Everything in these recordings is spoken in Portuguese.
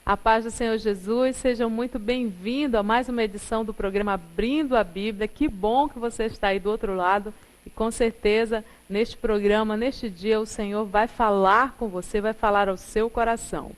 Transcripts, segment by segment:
A paz do Senhor Jesus, sejam muito bem-vindos a mais uma edição do programa Abrindo a Bíblia. Que bom que você está aí do outro lado e com certeza neste programa, neste dia, o Senhor vai falar com você, vai falar ao seu coração.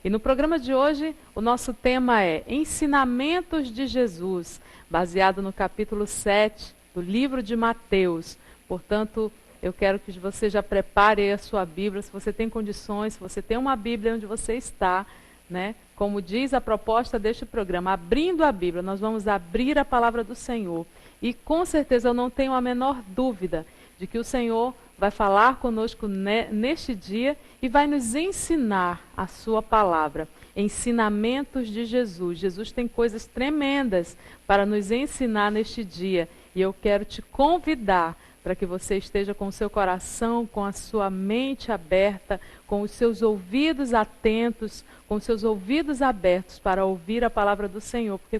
E no programa de hoje, o nosso tema é Ensinamentos de Jesus, baseado no capítulo 7 do livro de Mateus. Portanto, eu quero que você já prepare a sua Bíblia, se você tem condições, se você tem uma Bíblia onde você está, né? Como diz a proposta deste programa, abrindo a Bíblia, nós vamos abrir a palavra do Senhor. E com certeza eu não tenho a menor dúvida de que o Senhor vai falar conosco neste dia e vai nos ensinar a sua palavra. Ensinamentos de Jesus. Jesus tem coisas tremendas para nos ensinar neste dia. E eu quero te convidar para que você esteja com o seu coração, com a sua mente aberta, com os seus ouvidos atentos, com os seus ouvidos abertos para ouvir a palavra do Senhor. Porque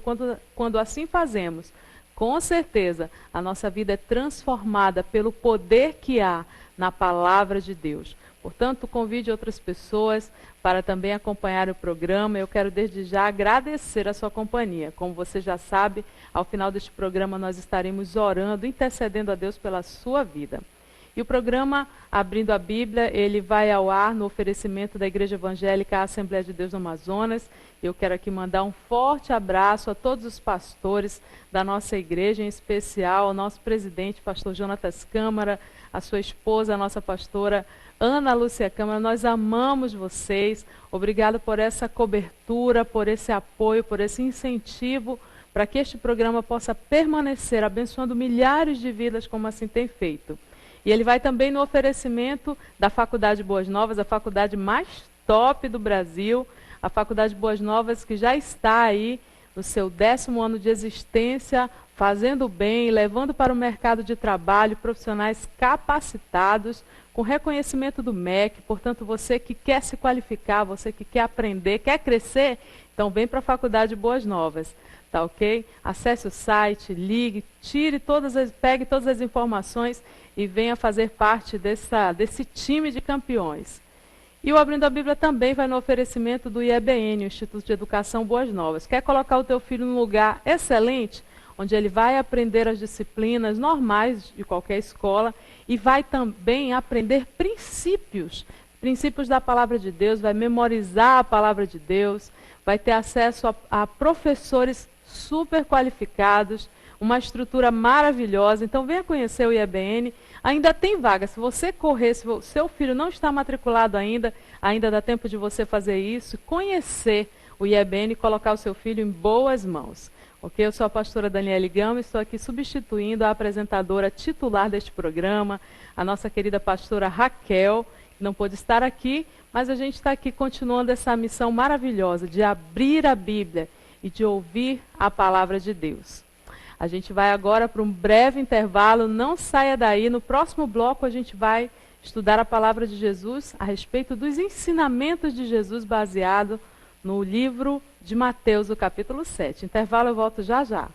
quando assim fazemos, com certeza, a nossa vida é transformada pelo poder que há na palavra de Deus. Portanto, convide outras pessoas para também acompanhar o programa. Eu quero desde já agradecer a sua companhia. Como você já sabe, ao final deste programa nós estaremos orando, intercedendo a Deus pela sua vida. E o programa Abrindo a Bíblia, ele vai ao ar no oferecimento da Igreja Evangélica Assembleia de Deus no Amazonas. Eu quero aqui mandar um forte abraço a todos os pastores da nossa igreja, em especial ao nosso presidente, pastor Jonatas Câmara, a sua esposa, a nossa pastora Ana Lúcia Câmara. Nós amamos vocês. Obrigado por essa cobertura, por esse apoio, por esse incentivo, para que este programa possa permanecer abençoando milhares de vidas, como assim tem feito. E ele vai também no oferecimento da Faculdade Boas Novas, a faculdade mais top do Brasil, a Faculdade Boas Novas, que já está aí no seu 10º ano de existência, fazendo bem, levando para o mercado de trabalho profissionais capacitados, com reconhecimento do MEC. Portanto, você que quer se qualificar, você que quer aprender, quer crescer, então vem para a Faculdade Boas Novas. Tá ok? Acesse o site, ligue, pegue todas as informações e venha fazer parte desse time de campeões. E o Abrindo a Bíblia também vai no oferecimento do IEBN, o Instituto de Educação Boas Novas. Quer colocar o teu filho num lugar excelente, onde ele vai aprender as disciplinas normais de qualquer escola e vai também aprender princípios da palavra de Deus, vai memorizar a palavra de Deus, vai ter acesso a professores super qualificados, uma estrutura maravilhosa. Então venha conhecer o IEBN, ainda tem vaga. Se você correr, se o seu filho não está matriculado ainda dá tempo de você fazer isso, conhecer o IEBN e colocar o seu filho em boas mãos. Ok? Eu sou a pastora Daniele Gama, estou aqui substituindo a apresentadora titular deste programa, a nossa querida pastora Raquel, que não pôde estar aqui, mas a gente está aqui continuando essa missão maravilhosa de abrir a Bíblia e de ouvir a palavra de Deus. A gente vai agora para um breve intervalo, não saia daí. No próximo bloco a gente vai estudar a palavra de Jesus a respeito dos ensinamentos de Jesus baseado no livro de Mateus, o capítulo 7. Intervalo, eu volto já já.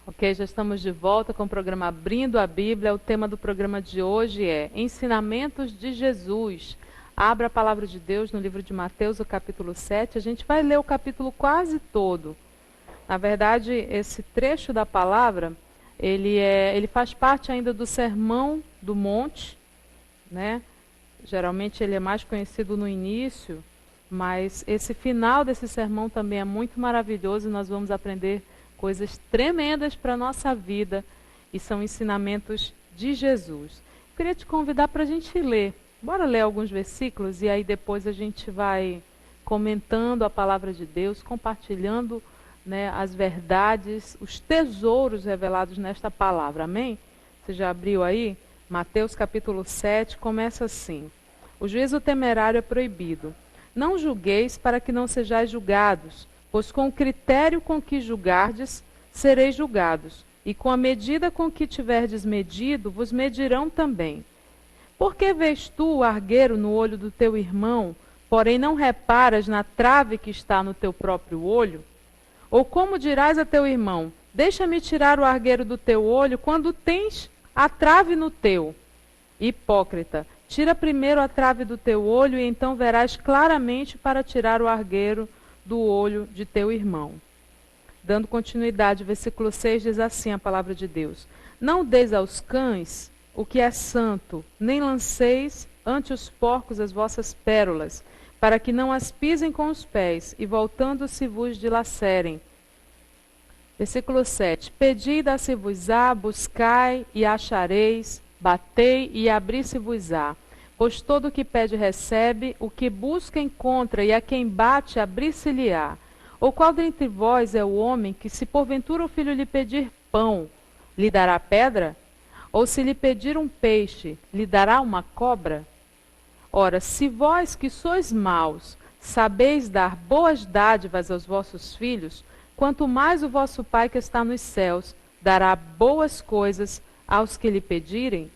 Ok, já estamos de volta com o programa Abrindo a Bíblia. O tema do programa de hoje é Ensinamentos de Jesus. Abra a palavra de Deus no livro de Mateus, o capítulo 7. A gente vai ler o capítulo quase todo. Na verdade, esse trecho da palavra, ele faz parte ainda do Sermão do Monte, né? Geralmente ele é mais conhecido no início, mas esse final desse sermão também é muito maravilhoso e nós vamos aprender coisas tremendas para a nossa vida e são ensinamentos de Jesus. Eu queria te convidar para a gente ler. Bora ler alguns versículos e aí depois a gente vai comentando a palavra de Deus, compartilhando, né, as verdades, os tesouros revelados nesta palavra. Amém? Você já abriu aí? Mateus capítulo 7 começa assim. O juízo temerário é proibido. Não julgueis para que não sejais julgados, pois com o critério com que julgardes, sereis julgados, e com a medida com que tiverdes medido, vos medirão também. Por que vês tu o argueiro no olho do teu irmão, porém não reparas na trave que está no teu próprio olho? Ou como dirás a teu irmão, deixa-me tirar o argueiro do teu olho, quando tens a trave no teu? Hipócrita, tira primeiro a trave do teu olho, e então verás claramente para tirar o argueiro do olho de teu irmão. Dando continuidade, versículo 6 diz assim a palavra de Deus: Não deis aos cães o que é santo, nem lanceis ante os porcos as vossas pérolas, para que não as pisem com os pés, e voltando-se vos dilacerem. Versículo 7. Pedi e dá-se-vos-á, buscai e achareis, batei e abri-se-vos-á. Pois todo o que pede recebe, o que busca encontra, e a quem bate abrir-se-lhe-á. Ou qual dentre vós é o homem que, se porventura o filho lhe pedir pão, lhe dará pedra? Ou se lhe pedir um peixe, lhe dará uma cobra? Ora, se vós que sois maus, sabeis dar boas dádivas aos vossos filhos, quanto mais o vosso Pai que está nos céus dará boas coisas aos que lhe pedirem?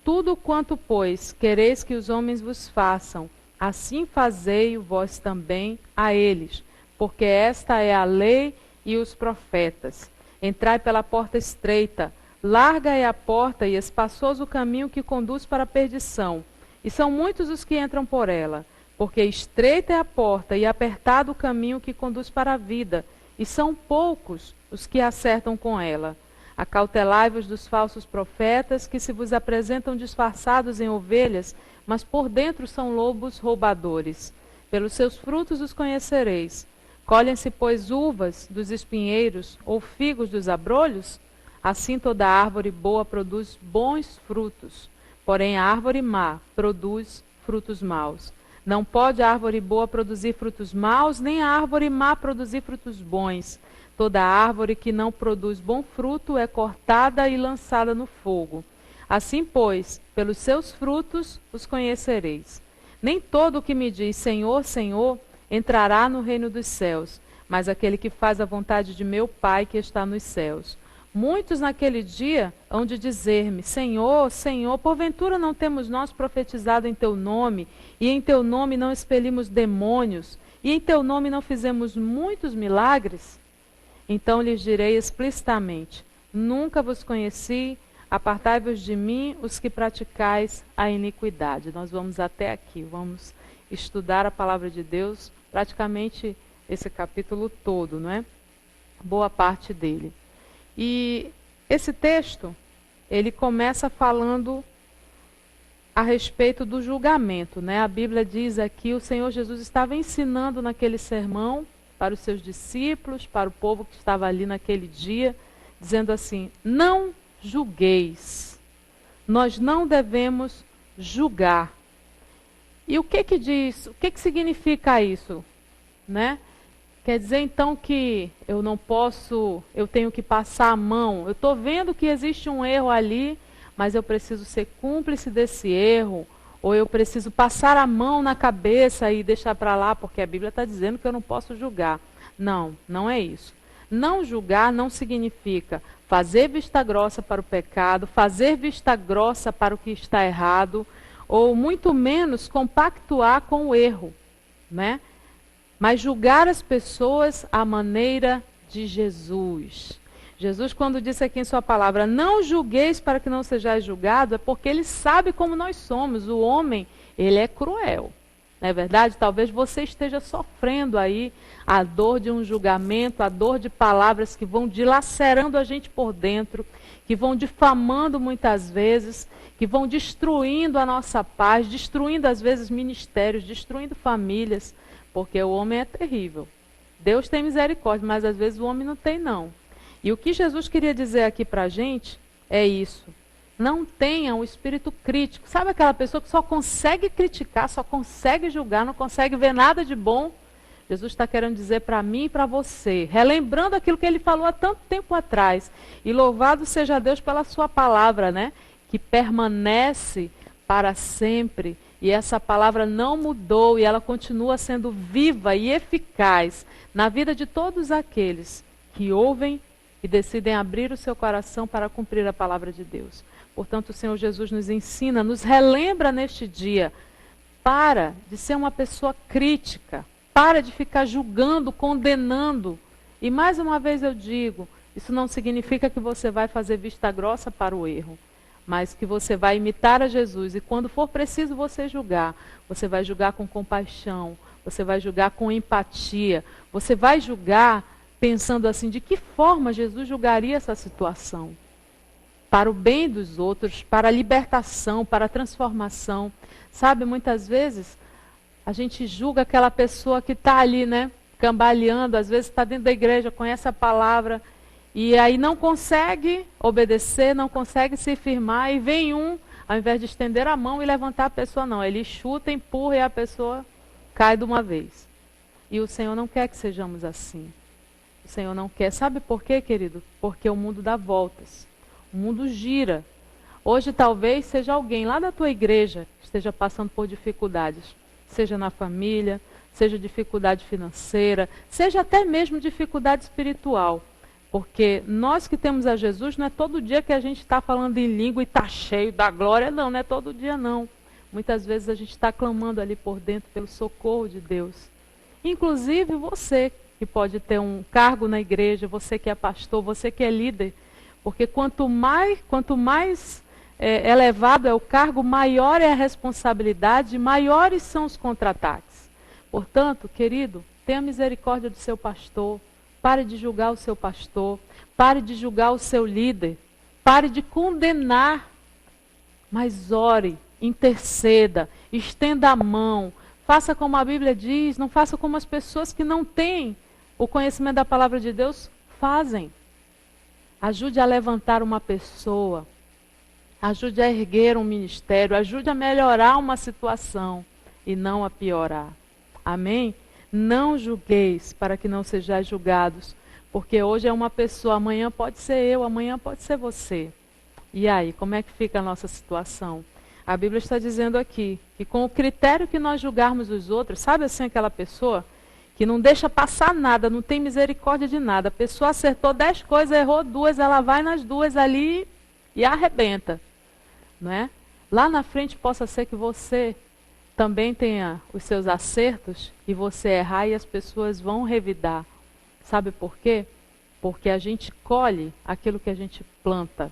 Tudo quanto, pois, quereis que os homens vos façam, assim fazei-o vós também a eles, porque esta é a lei e os profetas. Entrai pela porta estreita, larga é a porta e espaçoso o caminho que conduz para a perdição, e são muitos os que entram por ela, porque estreita é a porta e apertado o caminho que conduz para a vida, e são poucos os que acertam com ela. Acautelai-vos dos falsos profetas, que se vos apresentam disfarçados em ovelhas, mas por dentro são lobos roubadores. Pelos seus frutos os conhecereis. Colhem-se, pois, uvas dos espinheiros, ou figos dos abrolhos? Assim toda árvore boa produz bons frutos, porém a árvore má produz frutos maus. Não pode a árvore boa produzir frutos maus, nem a árvore má produzir frutos bons. Toda árvore que não produz bom fruto é cortada e lançada no fogo. Assim, pois, pelos seus frutos os conhecereis. Nem todo o que me diz Senhor, Senhor, entrará no reino dos céus, mas aquele que faz a vontade de meu Pai que está nos céus. Muitos naquele dia hão de dizer-me, Senhor, Senhor, porventura não temos nós profetizado em teu nome, e em teu nome não expelimos demônios, e em teu nome não fizemos muitos milagres? Então lhes direi explicitamente, nunca vos conheci, apartai-vos de mim, os que praticais a iniquidade. Nós vamos até aqui, vamos estudar a palavra de Deus, praticamente esse capítulo todo, não é? Boa parte dele. E esse texto, ele começa falando a respeito do julgamento, né? A Bíblia diz aqui, o Senhor Jesus estava ensinando naquele sermão para os seus discípulos, para o povo que estava ali naquele dia, dizendo assim, não julgueis, nós não devemos julgar. E o que diz, o que significa isso, né? Quer dizer então que eu não posso, eu tenho que passar a mão. Eu estou vendo que existe um erro ali, mas eu preciso ser cúmplice desse erro, ou eu preciso passar a mão na cabeça e deixar para lá, porque a Bíblia está dizendo que eu não posso julgar. Não, não é isso. Não julgar não significa fazer vista grossa para o pecado, fazer vista grossa para o que está errado, ou muito menos compactuar com o erro, né? Mas julgar as pessoas à maneira de Jesus. Jesus, quando disse aqui em sua palavra, não julgueis para que não sejais julgado, é porque ele sabe como nós somos. O homem, ele é cruel. Não é verdade? Talvez você esteja sofrendo aí a dor de um julgamento, a dor de palavras que vão dilacerando a gente por dentro, que vão difamando muitas vezes, que vão destruindo a nossa paz, destruindo às vezes ministérios, destruindo famílias. Porque o homem é terrível. Deus tem misericórdia, mas às vezes o homem não tem, não. E o que Jesus queria dizer aqui para a gente é isso. Não tenha um espírito crítico. Sabe aquela pessoa que só consegue criticar, só consegue julgar, não consegue ver nada de bom? Jesus está querendo dizer para mim e para você, relembrando aquilo que ele falou há tanto tempo atrás. E louvado seja Deus pela sua palavra, né? Que permanece para sempre. E essa palavra não mudou e ela continua sendo viva e eficaz na vida de todos aqueles que ouvem e decidem abrir o seu coração para cumprir a palavra de Deus. Portanto, o Senhor Jesus nos ensina, nos relembra neste dia, para de ser uma pessoa crítica, para de ficar julgando, condenando. E mais uma vez eu digo, isso não significa que você vai fazer vista grossa para o erro, mas que você vai imitar a Jesus. E quando for preciso você vai julgar com compaixão, você vai julgar com empatia, você vai julgar pensando assim, de que forma Jesus julgaria essa situação? Para o bem dos outros, para a libertação, para a transformação. Sabe, muitas vezes a gente julga aquela pessoa que está ali, né, cambaleando, às vezes está dentro da igreja, conhece a palavra, e aí não consegue obedecer, não consegue se firmar, e vem ao invés de estender a mão e levantar a pessoa, não, ele chuta, empurra e a pessoa cai de uma vez. E o Senhor não quer que sejamos assim. O Senhor não quer. Sabe por quê, querido? Porque o mundo dá voltas. O mundo gira. Hoje talvez seja alguém lá da tua igreja que esteja passando por dificuldades. Seja na família, seja dificuldade financeira, seja até mesmo dificuldade espiritual. Porque nós que temos a Jesus, não é todo dia que a gente está falando em língua e está cheio da glória, não é todo dia não. Muitas vezes a gente está clamando ali por dentro pelo socorro de Deus. Inclusive você que pode ter um cargo na igreja, você que é pastor, você que é líder. Porque quanto mais elevado é o cargo, maior é a responsabilidade, maiores são os contra-ataques. Portanto, querido, tenha misericórdia do seu pastor, pare de julgar o seu pastor, pare de julgar o seu líder, pare de condenar, mas ore, interceda, estenda a mão, faça como a Bíblia diz, não faça como as pessoas que não têm o conhecimento da palavra de Deus fazem. Ajude a levantar uma pessoa, ajude a erguer um ministério, ajude a melhorar uma situação e não a piorar. Amém? Não julgueis para que não sejais julgados, porque hoje é uma pessoa, amanhã pode ser eu, amanhã pode ser você. E aí, como é que fica a nossa situação? A Bíblia está dizendo aqui que com o critério que nós julgarmos os outros, sabe assim aquela pessoa que não deixa passar nada, não tem misericórdia de nada. A pessoa acertou 10 coisas, errou 2, ela vai nas 2 ali e arrebenta. Não é? Lá na frente possa ser que você também tenha os seus acertos e você errar e as pessoas vão revidar. Sabe por quê? Porque a gente colhe aquilo que a gente planta.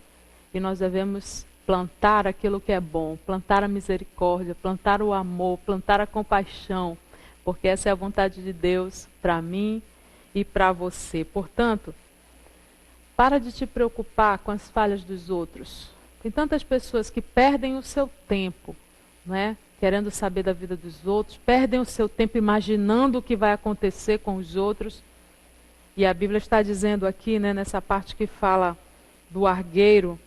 E nós devemos plantar aquilo que é bom, plantar a misericórdia, plantar o amor, plantar a compaixão, porque essa é a vontade de Deus para mim e para você. Portanto, para de te preocupar com as falhas dos outros. Tem tantas pessoas que perdem o seu tempo, não é? Querendo saber da vida dos outros, perdem o seu tempo imaginando o que vai acontecer com os outros. E a Bíblia está dizendo aqui, né, nessa parte que fala do argueiro,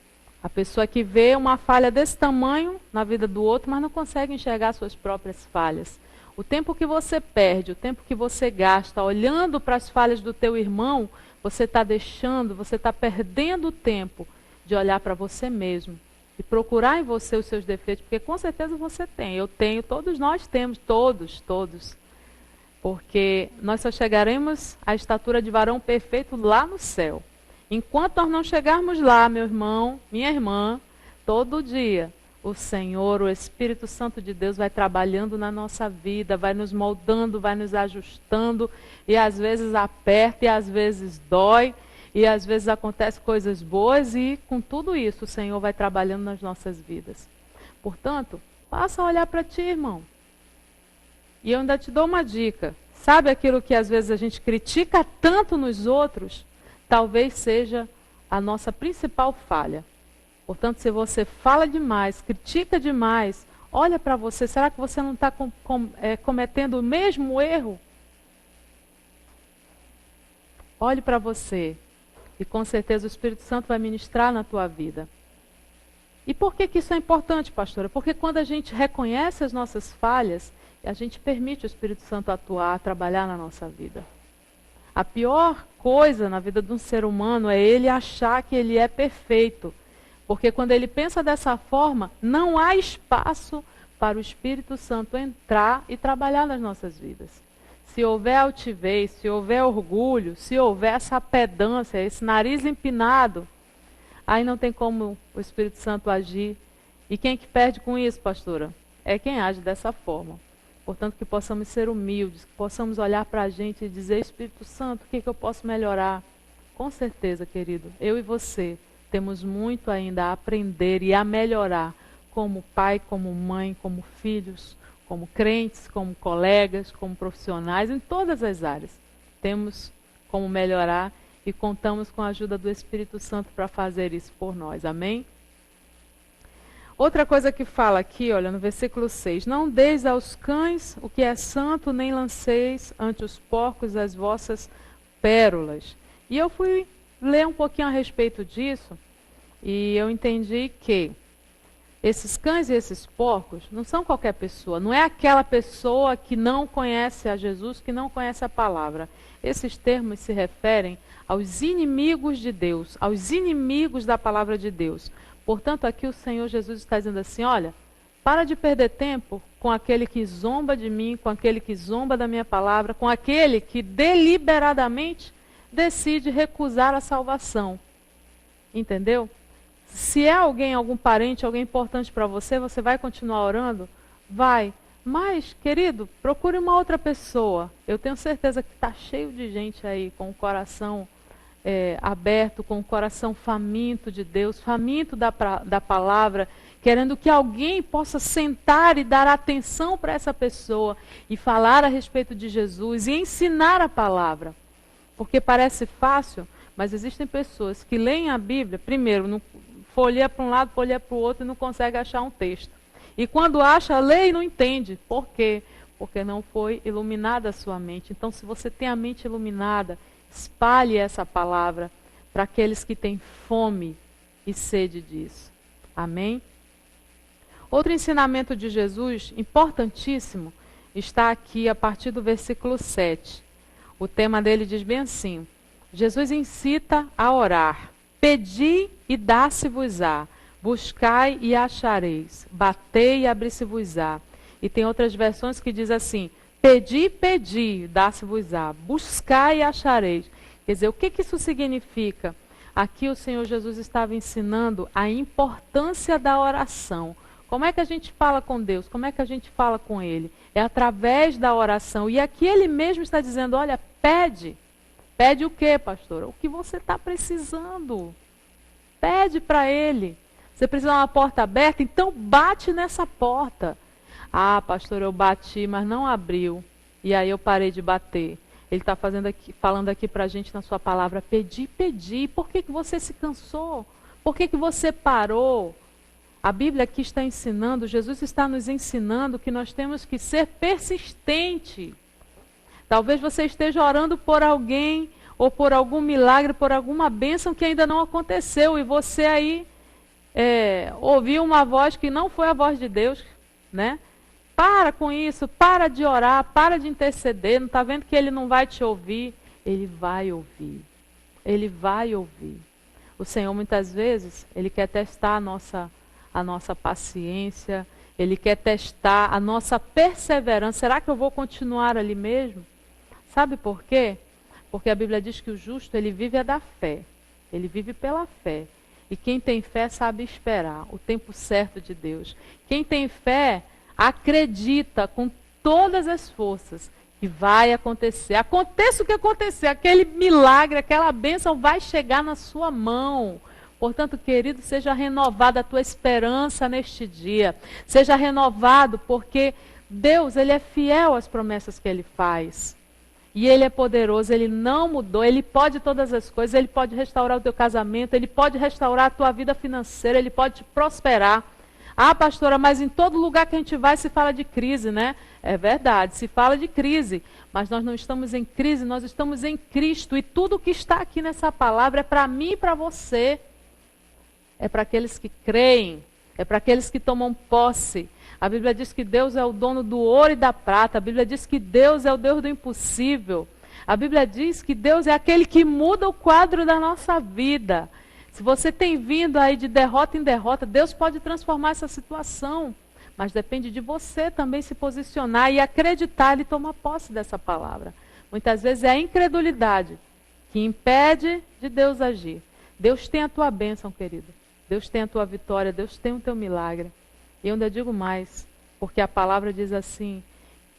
a pessoa que vê uma falha desse tamanho na vida do outro, mas não consegue enxergar suas próprias falhas. O tempo que você perde, o tempo que você gasta olhando para as falhas do teu irmão, você está perdendo o tempo de olhar para você mesmo e procurar em você os seus defeitos, porque com certeza você tem, eu tenho, todos nós temos, todos. Porque nós só chegaremos à estatura de varão perfeito lá no céu. Enquanto nós não chegarmos lá, meu irmão, minha irmã, todo dia, o Senhor, o Espírito Santo de Deus vai trabalhando na nossa vida, vai nos moldando, vai nos ajustando, e às vezes aperta, e às vezes dói, e às vezes acontecem coisas boas, e com tudo isso o Senhor vai trabalhando nas nossas vidas. Portanto, passa a olhar para ti, irmão. E eu ainda te dou uma dica. Sabe aquilo que às vezes a gente critica tanto nos outros? Talvez seja a nossa principal falha. Portanto, se você fala demais, critica demais, olha para você, será que você não está cometendo o mesmo erro? Olhe para você e com certeza o Espírito Santo vai ministrar na tua vida. E por que isso é importante, pastora? Porque quando a gente reconhece as nossas falhas, a gente permite o Espírito Santo atuar, trabalhar na nossa vida. A pior coisa na vida de um ser humano é ele achar que ele é perfeito. Porque quando ele pensa dessa forma, não há espaço para o Espírito Santo entrar e trabalhar nas nossas vidas. se houver altivez, se houver orgulho, se houver essa pedância, esse nariz empinado, aí não tem como o Espírito Santo agir. E quem que perde com isso, pastora? É quem age dessa forma. Portanto, que possamos ser humildes, que possamos olhar para a gente e dizer, Espírito Santo, o que eu posso melhorar? Com certeza, querido, eu e você temos muito ainda a aprender e a melhorar, como pai, como mãe, como filhos, como crentes, como colegas, como profissionais, em todas as áreas. Temos como melhorar e contamos com a ajuda do Espírito Santo para fazer isso por nós. Amém? Outra coisa que fala aqui, olha, no versículo 6. Não deis aos cães o que é santo, nem lanceis ante os porcos as vossas pérolas. E eu fui ler um pouquinho a respeito disso e eu entendi que esses cães e esses porcos não são qualquer pessoa. Não é aquela pessoa que não conhece a Jesus, que não conhece a palavra. Esses termos se referem aos inimigos de Deus, aos inimigos da palavra de Deus. Portanto, aqui o Senhor Jesus está dizendo assim, olha, para de perder tempo com aquele que zomba de mim, com aquele que zomba da minha palavra, com aquele que deliberadamente decide recusar a salvação. Entendeu? Se é alguém, algum parente, alguém importante para você, você vai continuar orando? Vai. Mas, querido, procure uma outra pessoa. Eu tenho certeza que está cheio de gente aí com o coração aberto, com o coração faminto de Deus, faminto da palavra, querendo que alguém possa sentar e dar atenção para essa pessoa e falar a respeito de Jesus e ensinar a palavra. Porque parece fácil, mas existem pessoas que leem a Bíblia, primeiro, não folheia para um lado, folheia para o outro e não consegue achar um texto. E quando acha, lê e não entende. Por quê? Porque não foi iluminada a sua mente. Então, se você tem a mente iluminada, espalhe essa palavra para aqueles que têm fome e sede disso. Amém? Outro ensinamento de Jesus, importantíssimo, está aqui a partir do versículo 7. O tema dele diz bem assim, Jesus incita a orar. Pedi e dá-se-vos-á, buscai e achareis, batei e abri-se-vos-á. E tem outras versões que diz assim, pedi, pedi, dá-se-vos-á, buscai e achareis. Quer dizer, o que isso significa? Aqui o Senhor Jesus estava ensinando a importância da oração. Como é que a gente fala com Deus? Como é que a gente fala com Ele? É através da oração. E aqui Ele mesmo está dizendo, olha, pede. Pede o quê, pastora? O que você está precisando. Pede para Ele. Você precisa de uma porta aberta? Então bate nessa porta. Ah, pastor, eu bati, mas não abriu. E aí eu parei de bater. Ele está falando aqui para a gente na sua palavra, pedi, pedi. Por que você se cansou? Por que você parou? A Bíblia aqui está ensinando, Jesus está nos ensinando que nós temos que ser persistente. Talvez você esteja orando por alguém, ou por algum milagre, por alguma bênção que ainda não aconteceu. E você aí ouviu uma voz que não foi a voz de Deus, né? Para com isso, para de orar, para de interceder. Não está vendo que Ele não vai te ouvir? Ele vai ouvir. Ele vai ouvir. O Senhor, muitas vezes, Ele quer testar a nossa paciência, Ele quer testar a nossa perseverança. Será que eu vou continuar ali mesmo? Sabe por quê? Porque a Bíblia diz que o justo, ele vive da fé. Ele vive pela fé. E quem tem fé sabe esperar o tempo certo de Deus. Quem tem fé acredita com todas as forças que vai acontecer. Aconteça o que acontecer, aquele milagre, aquela bênção vai chegar na sua mão. Portanto, querido, seja renovada a tua esperança neste dia. Seja renovado, porque Deus, Ele é fiel às promessas que Ele faz. E Ele é poderoso, Ele não mudou, Ele pode todas as coisas, Ele pode restaurar o teu casamento, Ele pode restaurar a tua vida financeira, Ele pode te prosperar. Ah, pastora, mas em todo lugar que a gente vai se fala de crise, né? É verdade, se fala de crise, mas nós não estamos em crise, nós estamos em Cristo. E tudo que está aqui nessa palavra é para mim e para você. É para aqueles que creem, é para aqueles que tomam posse. A Bíblia diz que Deus é o dono do ouro e da prata. A Bíblia diz que Deus é o Deus do impossível. A Bíblia diz que Deus é aquele que muda o quadro da nossa vida. Se você tem vindo aí de derrota em derrota, Deus pode transformar essa situação. mas depende de você também se posicionar e acreditar e tomar posse dessa palavra. Muitas vezes é a incredulidade que impede de Deus agir. Deus tem a tua bênção, querido. Deus tem a tua vitória, Deus tem o teu milagre. E eu ainda digo mais, porque a palavra diz assim,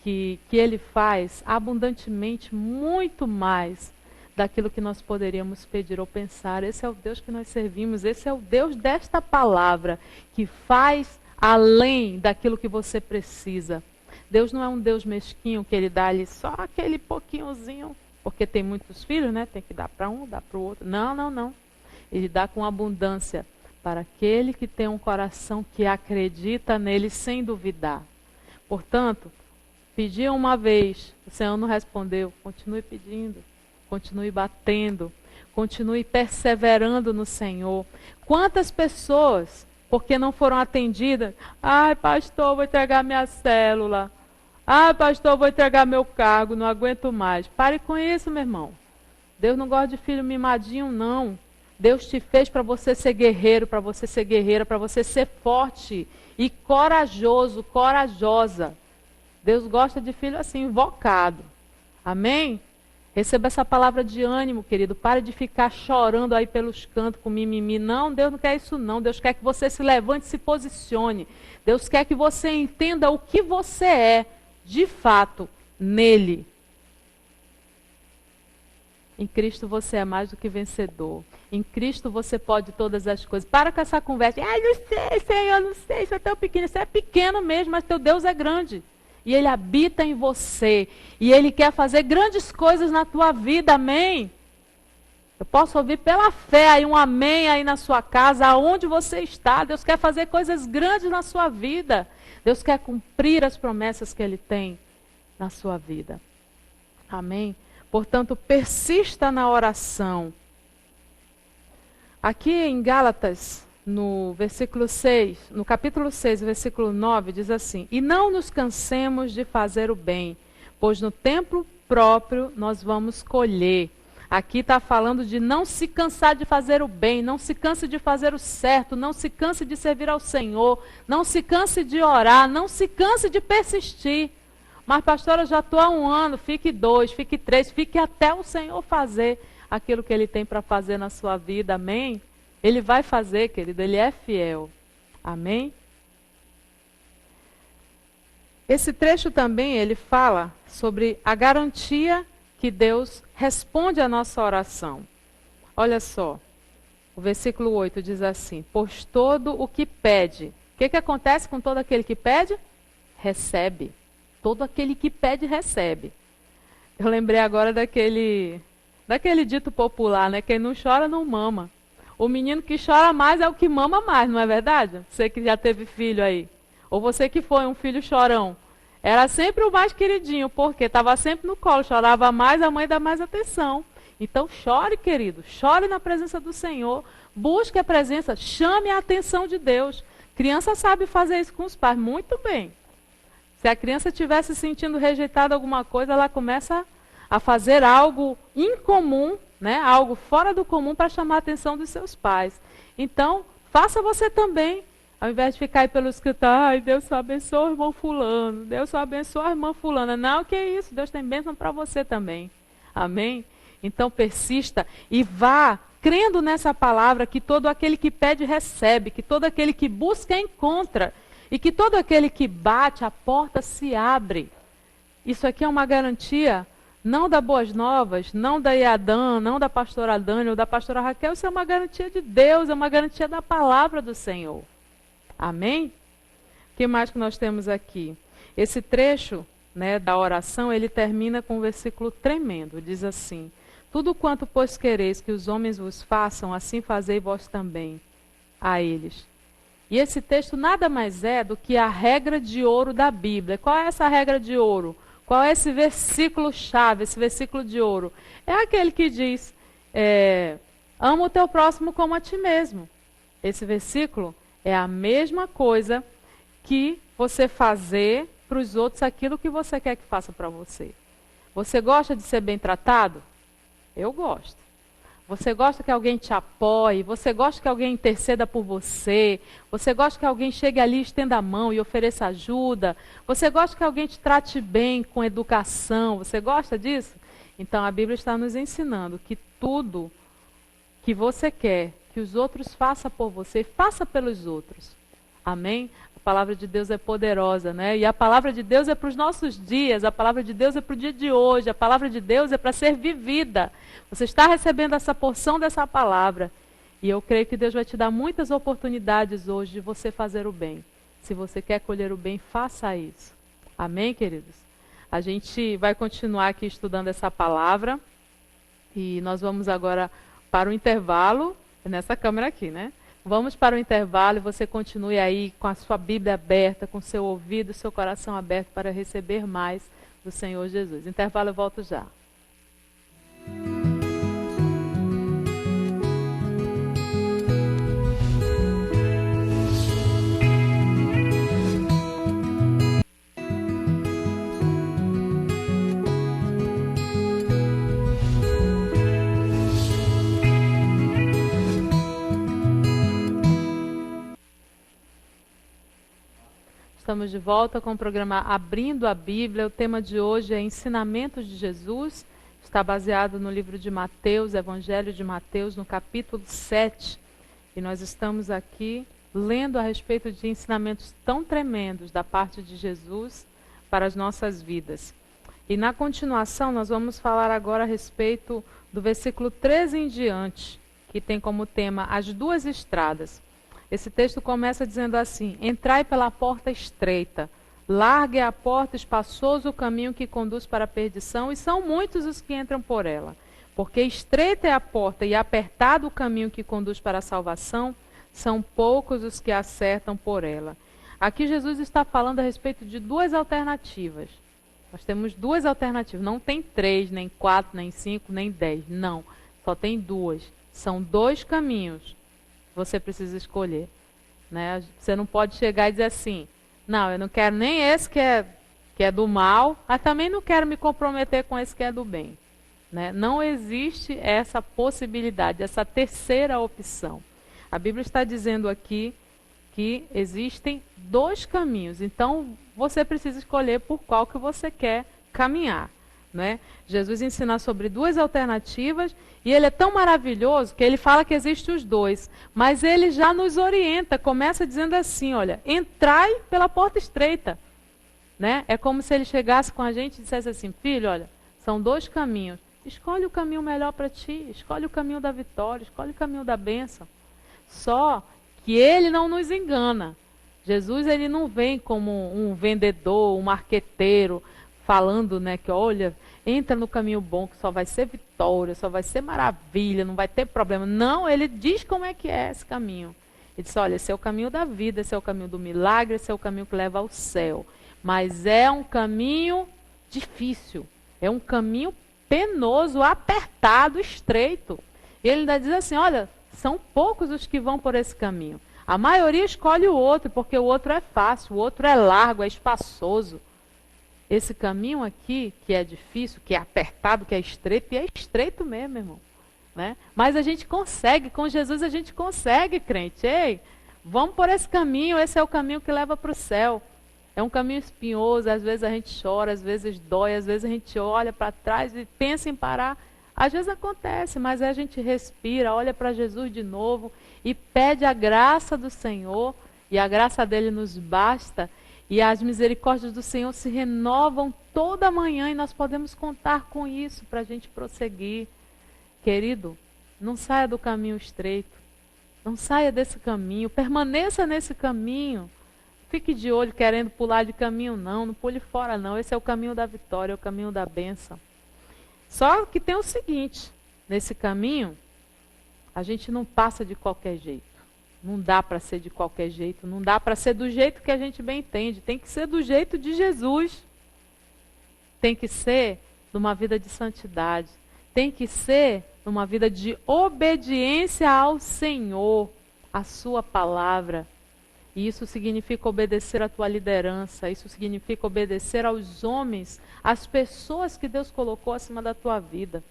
que Ele faz abundantemente muito mais daquilo que nós poderíamos pedir ou pensar. Esse é o Deus que nós servimos, esse é o Deus desta palavra, que faz além daquilo que você precisa. Deus não é um Deus mesquinho que Ele dá ali só aquele pouquinhozinho, porque tem muitos filhos, né? Tem que dar para um, dar para o outro. Não, não, não. Ele dá com abundância para aquele que tem um coração que acredita nele sem duvidar. Portanto, pedi uma vez, o Senhor não respondeu, continue pedindo, continue batendo, continue perseverando no Senhor. Quantas pessoas, porque não foram atendidas, ai pastor, vou entregar minha célula, ai pastor, vou entregar meu cargo, não aguento mais. Pare com isso, meu irmão. Deus não gosta de filho mimadinho, não. Deus te fez para você ser guerreiro, para você ser guerreira, para você ser forte e corajoso, corajosa. Deus gosta de filho assim, invocado. Amém? Receba essa palavra de ânimo, querido. Pare de ficar chorando aí pelos cantos com mimimi. Não, Deus não quer isso não. Deus quer que você se levante e se posicione. Deus quer que você entenda o que você é, de fato, nele. Em Cristo você é mais do que vencedor. Em Cristo você pode todas as coisas. Para com essa conversa. Ai, não sei, Senhor, não sei, isso é tão pequeno. Você é pequeno mesmo, mas teu Deus é grande. E Ele habita em você. E Ele quer fazer grandes coisas na tua vida, amém? Eu posso ouvir pela fé aí um amém aí na sua casa, aonde você está. Deus quer fazer coisas grandes na sua vida. Deus quer cumprir as promessas que Ele tem na sua vida. Amém? Portanto, persista na oração. Aqui em Gálatas, no versículo 6, no capítulo 6, versículo 9, diz assim: E não nos cansemos de fazer o bem, pois no tempo próprio nós vamos colher. Aqui está falando de não se cansar de fazer o bem, não se canse de fazer o certo, não se canse de servir ao Senhor, não se canse de orar, não se canse de persistir. Mas, pastora, eu já estou há 1 ano, fique 2, fique 3, fique até o Senhor fazer aquilo que Ele tem para fazer na sua vida, amém? Ele vai fazer, querido, Ele é fiel, amém? Esse trecho também, ele fala sobre a garantia que Deus responde à nossa oração. Olha só, o versículo 8 diz assim: Pois todo o que pede, o que acontece com todo aquele que pede? Recebe. Todo aquele que pede, recebe. Eu lembrei agora daquele dito popular, né? Quem não chora, não mama. O menino que chora mais é o que mama mais, não é verdade? Você que já teve filho aí. Ou você que foi um filho chorão. Era sempre o mais queridinho, porque estava sempre no colo, chorava mais, a mãe dá mais atenção. Então chore, querido, chore na presença do Senhor. Busque a presença, chame a atenção de Deus. Criança sabe fazer isso com os pais, muito bem. Se a criança estiver se sentindo rejeitada alguma coisa, ela começa a fazer algo incomum, né? Algo fora do comum para chamar a atenção dos seus pais. Então, faça você também. Ao invés de ficar aí pelo escritório, ai, Deus abençoe o irmão fulano, Deus abençoe a irmã fulana. Não, que é isso, Deus tem bênção para você também. Amém? Então, persista e vá crendo nessa palavra que todo aquele que pede, recebe, que todo aquele que busca, encontra. E que todo aquele que bate, a porta se abre. Isso aqui é uma garantia, não da Boas Novas, não da Iadã, não da pastora Dani ou da pastora Raquel. Isso é uma garantia de Deus, é uma garantia da palavra do Senhor. Amém? O que mais que nós temos aqui? Esse trecho, né, da oração, ele termina com um versículo tremendo. Diz assim: Tudo quanto, pois, quereis que os homens vos façam, assim fazei vós também a eles. E esse texto nada mais é do que a regra de ouro da Bíblia. Qual é essa regra de ouro? Qual é esse versículo-chave, esse versículo de ouro? É aquele que diz, ama o teu próximo como a ti mesmo. Esse versículo é a mesma coisa que você fazer para os outros aquilo que você quer que faça para você. Você gosta de ser bem tratado? Eu gosto. Você gosta que alguém te apoie, você gosta que alguém interceda por você, você gosta que alguém chegue ali, estenda a mão e ofereça ajuda, você gosta que alguém te trate bem com educação, você gosta disso? Então a Bíblia está nos ensinando que tudo que você quer que os outros façam por você, faça pelos outros. Amém? A palavra de Deus é poderosa, né? E a palavra de Deus é para os nossos dias, a palavra de Deus é para o dia de hoje, a palavra de Deus é para ser vivida. Você está recebendo essa porção dessa palavra. E eu creio que Deus vai te dar muitas oportunidades hoje de você fazer o bem. Se você quer colher o bem, faça isso. Amém, queridos? A gente vai continuar aqui estudando essa palavra. E nós vamos agora para o intervalo, nessa câmera aqui, né? Vamos para o intervalo e você continue aí com a sua Bíblia aberta, com o seu ouvido, o seu coração aberto para receber mais do Senhor Jesus. Intervalo, eu volto já. Estamos de volta com o programa Abrindo a Bíblia. O tema de hoje é Ensinamentos de Jesus. Está baseado no livro de Mateus, Evangelho de Mateus, no capítulo 7. E nós estamos aqui lendo a respeito de ensinamentos tão tremendos da parte de Jesus para as nossas vidas. E na continuação nós vamos falar agora a respeito do versículo 13 em diante, que tem como tema as duas estradas. Esse texto começa dizendo assim: entrai pela porta estreita, larga é a porta, espaçoso o caminho que conduz para a perdição, e são muitos os que entram por ela. Porque estreita é a porta e apertado o caminho que conduz para a salvação, são poucos os que acertam por ela. Aqui Jesus está falando a respeito de duas alternativas. Nós temos duas alternativas, não tem 3, nem 4, nem 5, nem 10, não. Só tem duas. São dois caminhos. Você precisa escolher, né? Você não pode chegar e dizer assim: não, eu não quero nem esse que é do mal, mas também não quero me comprometer com esse que é do bem, né? Não existe essa possibilidade, essa terceira opção. A Bíblia está dizendo aqui que existem dois caminhos, então você precisa escolher por qual que você quer caminhar, né? Jesus ensina sobre duas alternativas e ele é tão maravilhoso que ele fala que existem os dois, mas ele já nos orienta, começa dizendo assim, olha, entrai pela porta estreita, né? É como se ele chegasse com a gente e dissesse assim: filho, olha, são dois caminhos, escolhe o caminho melhor para ti, escolhe o caminho da vitória, escolhe o caminho da bênção. Só que ele não nos engana. Jesus, ele não vem como um vendedor, um marqueteiro, falando, né, que olha, entra no caminho bom, que só vai ser vitória, só vai ser maravilha, não vai ter problema. Não, ele diz como é que é esse caminho. Ele diz: olha, esse é o caminho da vida, esse é o caminho do milagre, esse é o caminho que leva ao céu. Mas é um caminho difícil, é um caminho penoso, apertado, estreito. E ele ainda diz assim: olha, são poucos os que vão por esse caminho. A maioria escolhe o outro, porque o outro é fácil, o outro é largo, é espaçoso. Esse caminho aqui, que é difícil, que é apertado, que é estreito, e é estreito mesmo, irmão, né? Mas a gente consegue, com Jesus a gente consegue, crente. Ei, vamos por esse caminho, esse é o caminho que leva para o céu. É um caminho espinhoso, às vezes a gente chora, às vezes dói, às vezes a gente olha para trás e pensa em parar. Às vezes acontece, mas aí a gente respira, olha para Jesus de novo e pede a graça do Senhor, e a graça dele nos basta. E as misericórdias do Senhor se renovam toda manhã e nós podemos contar com isso para a gente prosseguir. Querido, não saia do caminho estreito. Não saia desse caminho. Permaneça nesse caminho. Fique de olho querendo pular de caminho, não. Não pule fora, não. Esse é o caminho da vitória, é o caminho da bênção. Só que tem o seguinte: nesse caminho, a gente não passa de qualquer jeito. Não dá para ser de qualquer jeito, não dá para ser do jeito que a gente bem entende. Tem que ser do jeito de Jesus. Tem que ser numa vida de santidade. Tem que ser numa vida de obediência ao Senhor, à sua palavra. E isso significa obedecer à tua liderança, isso significa obedecer aos homens, às pessoas que Deus colocou acima da tua vida.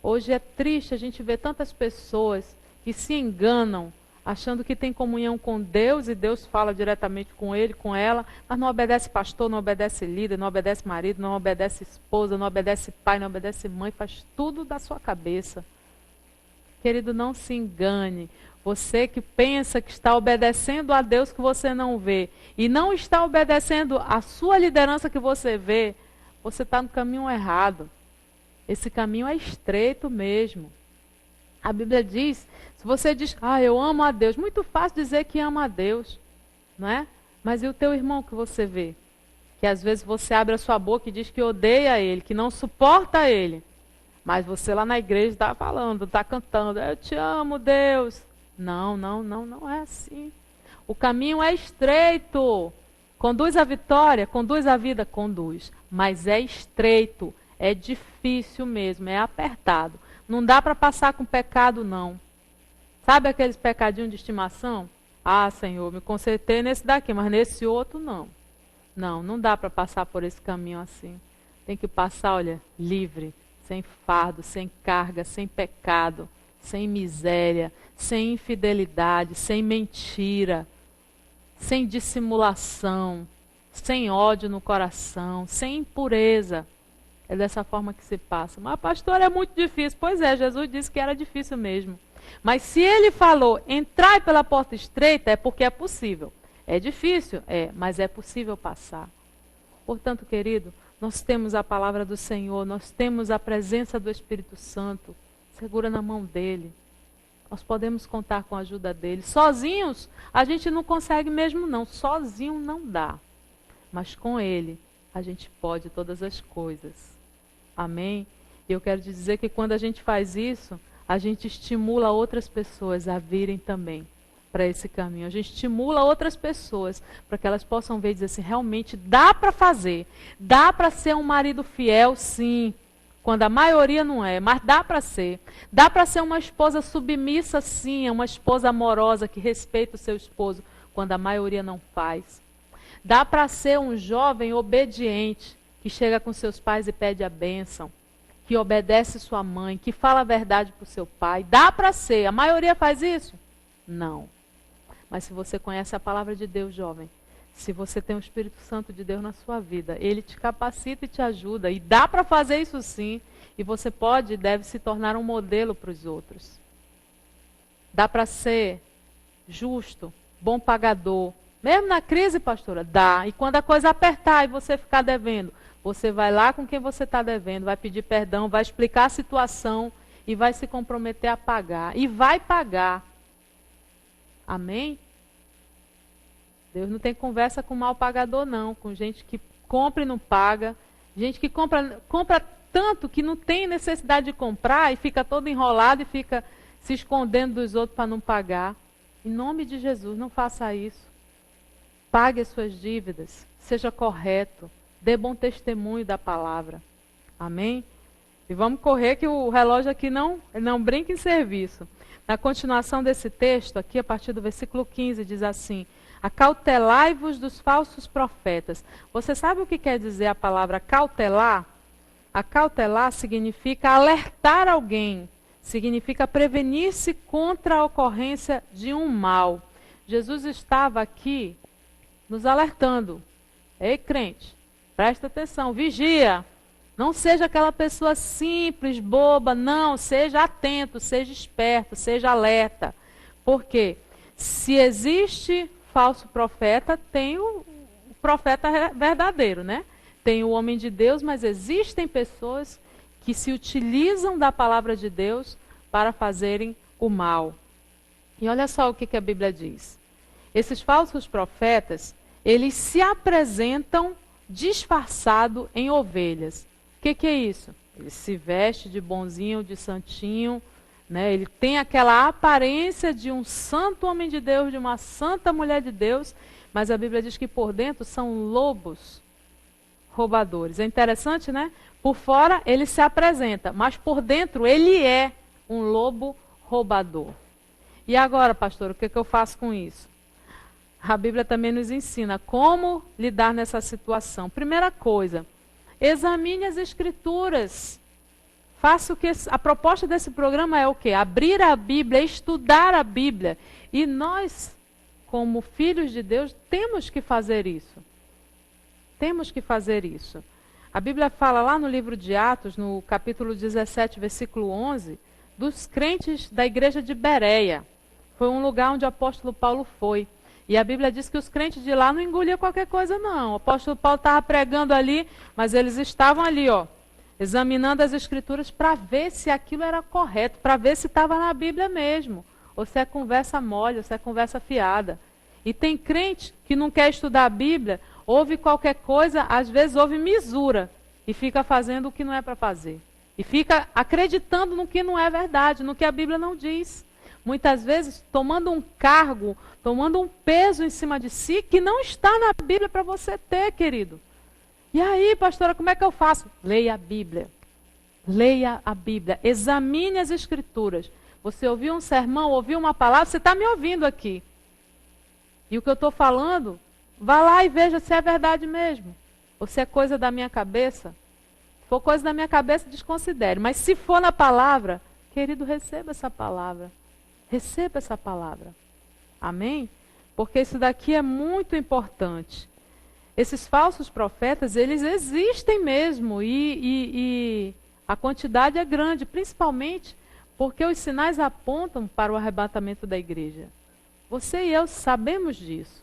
Hoje é triste a gente ver tantas pessoas que se enganam, achando que tem comunhão com Deus e Deus fala diretamente com ele, com ela, mas não obedece pastor, não obedece líder, não obedece marido, não obedece esposa, não obedece pai, não obedece mãe, faz tudo da sua cabeça. Querido, não se engane. Você que pensa que está obedecendo a Deus que você não vê e não está obedecendo a sua liderança que você vê, você está no caminho errado. Esse caminho é estreito mesmo. A Bíblia diz, se você diz, eu amo a Deus, muito fácil dizer que ama a Deus, não é? Mas e o teu irmão que você vê? Que às vezes você abre a sua boca e diz que odeia ele, que não suporta ele. Mas você lá na igreja está falando, está cantando, eu te amo, Deus. Não é assim. O caminho é estreito. Conduz à vitória, conduz à vida, conduz. Mas é estreito, é difícil mesmo, é apertado. Não dá para passar com pecado, não. Sabe aqueles pecadinhos de estimação? Senhor, me consertei nesse daqui, mas nesse outro não. Não dá para passar por esse caminho assim. Tem que passar, olha, livre, sem fardo, sem carga, sem pecado, sem miséria, sem infidelidade, sem mentira, sem dissimulação, sem ódio no coração, sem impureza. É dessa forma que se passa. Mas, pastor, é muito difícil. Pois é, Jesus disse que era difícil mesmo. Mas se ele falou, entrai pela porta estreita, é porque é possível. É difícil? Mas é possível passar. Portanto, querido, nós temos a palavra do Senhor, nós temos a presença do Espírito Santo. Segura na mão dele. Nós podemos contar com a ajuda dele. Sozinhos, a gente não consegue mesmo não. Sozinho não dá. Mas com ele, a gente pode todas as coisas. Amém? E eu quero te dizer que quando a gente faz isso, a gente estimula outras pessoas a virem também para esse caminho. A gente estimula outras pessoas para que elas possam ver e dizer assim, realmente dá para fazer. Dá para ser um marido fiel, sim. Quando a maioria não é, mas dá para ser. Dá para ser uma esposa submissa, sim, uma esposa amorosa que respeita o seu esposo, quando a maioria não faz. Dá para ser um jovem obediente, que chega com seus pais e pede a bênção, que obedece sua mãe, que fala a verdade para o seu pai. Dá para ser. A maioria faz isso? Não. Mas se você conhece a palavra de Deus, jovem, se você tem o Espírito Santo de Deus na sua vida, ele te capacita e te ajuda. E dá para fazer isso sim. E você pode e deve se tornar um modelo para os outros. Dá para ser justo, bom pagador. Mesmo na crise, pastora? Dá. E quando a coisa apertar e você ficar devendo, você vai lá com quem você está devendo, vai pedir perdão, vai explicar a situação e vai se comprometer a pagar. E vai pagar. Amém? Deus não tem conversa com mal pagador, não. Com gente que compra e não paga. Gente que compra tanto que não tem necessidade de comprar e fica todo enrolado e fica se escondendo dos outros para não pagar. Em nome de Jesus, não faça isso. Pague as suas dívidas. Seja correto. Dê bom testemunho da palavra. Amém? E vamos correr que o relógio aqui não brinca em serviço. Na continuação desse texto, aqui a partir do versículo 15, diz assim: acautelai-vos dos falsos profetas. Você sabe o que quer dizer a palavra cautelar? Acautelar significa alertar alguém, significa prevenir-se contra a ocorrência de um mal. Jesus estava aqui nos alertando. Ei, crente, presta atenção, vigia. Não seja aquela pessoa simples, boba, não, seja atento, seja esperto, seja alerta. Por quê? Se existe falso profeta, tem o profeta verdadeiro, né? Tem o homem de Deus, mas existem pessoas que se utilizam da palavra de Deus para fazerem o mal. E olha só o que a Bíblia diz. Esses falsos profetas, eles se apresentam disfarçados em ovelhas. O que é isso? Ele se veste de bonzinho, de santinho, né? Ele tem aquela aparência de um santo homem de Deus, de uma santa mulher de Deus, mas a Bíblia diz que por dentro são lobos roubadores. É interessante, né? Por fora ele se apresenta, mas por dentro ele é um lobo roubador. E agora, pastor, o que eu faço com isso? A Bíblia também nos ensina como lidar nessa situação. Primeira coisa, examine as Escrituras. faça o que a proposta desse programa é o quê? Abrir a Bíblia, estudar a Bíblia. E nós, como filhos de Deus, temos que fazer isso. Temos que fazer isso. A Bíblia fala lá no livro de Atos, no capítulo 17, versículo 11, dos crentes da igreja de Bereia. Foi um lugar onde o apóstolo Paulo foi. E a Bíblia diz que os crentes de lá não engoliam qualquer coisa, não. O apóstolo Paulo estava pregando ali, mas eles estavam ali, examinando as escrituras para ver se aquilo era correto, para ver se estava na Bíblia mesmo, ou se é conversa mole, ou se é conversa fiada. E tem crente que não quer estudar a Bíblia, ouve qualquer coisa, às vezes ouve misura, e fica fazendo o que não é para fazer. E fica acreditando no que não é verdade, no que a Bíblia não diz. Muitas vezes tomando um cargo, tomando um peso em cima de si que não está na Bíblia para você ter, querido. E aí, pastora, como é que eu faço? Leia a Bíblia. Leia a Bíblia. Examine as Escrituras. Você ouviu um sermão, ouviu uma palavra, você está me ouvindo aqui. E o que eu estou falando, vá lá e veja se é verdade mesmo. Ou se é coisa da minha cabeça. Se for coisa da minha cabeça, desconsidere. Mas se for na palavra, querido, receba essa palavra. Receba essa palavra. Amém? Porque isso daqui é muito importante. Esses falsos profetas, eles existem mesmo. E a quantidade é grande, principalmente porque os sinais apontam para o arrebatamento da igreja. Você e eu sabemos disso.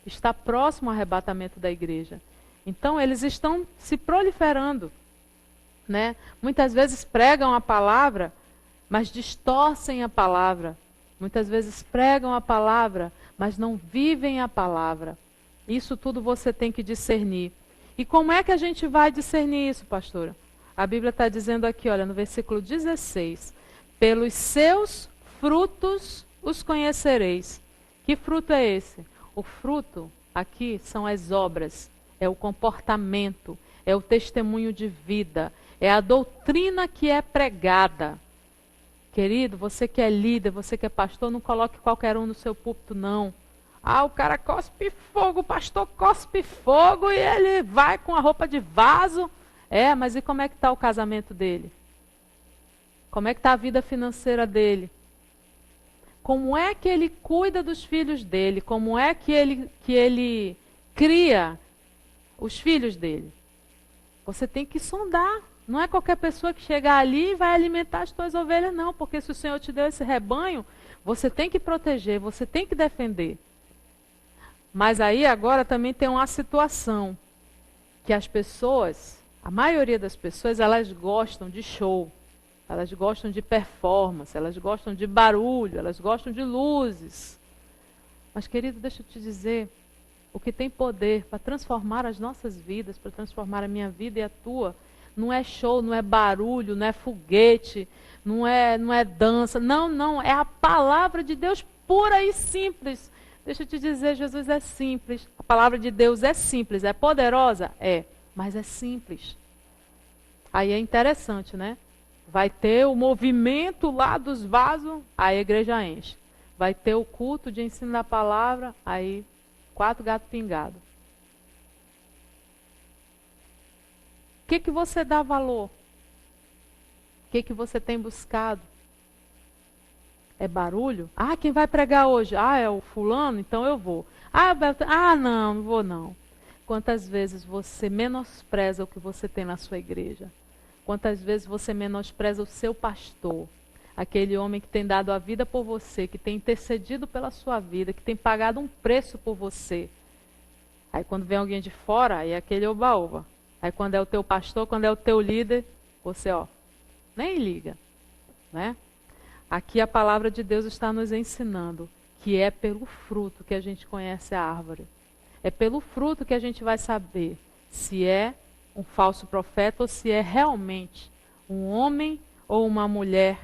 Está próximo ao arrebatamento da igreja. Então, eles estão se proliferando. Né? Muitas vezes pregam a palavra, mas distorcem a palavra. Muitas vezes pregam a palavra, mas não vivem a palavra. Isso tudo você tem que discernir. E como é que a gente vai discernir isso, pastora? A Bíblia está dizendo aqui, olha, no versículo 16. Pelos seus frutos os conhecereis. Que fruto é esse? O fruto aqui são as obras, é o comportamento, é o testemunho de vida, é a doutrina que é pregada. Querido, você que é líder, você que é pastor, não coloque qualquer um no seu púlpito, não. Ah, o cara cospe fogo, o pastor cospe fogo e ele vai com a roupa de vaso. É, mas e como é que está o casamento dele? Como é que está a vida financeira dele? Como é que ele cuida dos filhos dele? Como é que ele cria os filhos dele? Você tem que sondar. Não é qualquer pessoa que chegar ali e vai alimentar as tuas ovelhas, não. Porque se o Senhor te deu esse rebanho, você tem que proteger, você tem que defender. Mas aí agora também tem uma situação que as pessoas, a maioria das pessoas, elas gostam de show. Elas gostam de performance, elas gostam de barulho, elas gostam de luzes. Mas, querido, deixa eu te dizer, o que tem poder para transformar as nossas vidas, para transformar a minha vida e a tua, não é show, não é barulho, não é foguete, não é dança. Não, é a palavra de Deus pura e simples. Deixa eu te dizer, Jesus é simples. A palavra de Deus é simples, é poderosa? É, mas é simples. Aí é interessante, né? Vai ter o movimento lá dos vasos, aí a igreja enche. Vai ter o culto de ensino da palavra, aí 4 gatos pingados. O que você dá valor? O que você tem buscado? É barulho? Ah, quem vai pregar hoje? Ah, é o fulano? Então eu vou. Ah, não vou não. Quantas vezes você menospreza o que você tem na sua igreja? Quantas vezes você menospreza o seu pastor? Aquele homem que tem dado a vida por você, que tem intercedido pela sua vida, que tem pagado um preço por você. Aí quando vem alguém de fora, aí é aquele oba-oba. Aí quando é o teu pastor, quando é o teu líder, você, nem liga, né? Aqui a palavra de Deus está nos ensinando que é pelo fruto que a gente conhece a árvore. É pelo fruto que a gente vai saber se é um falso profeta ou se é realmente um homem ou uma mulher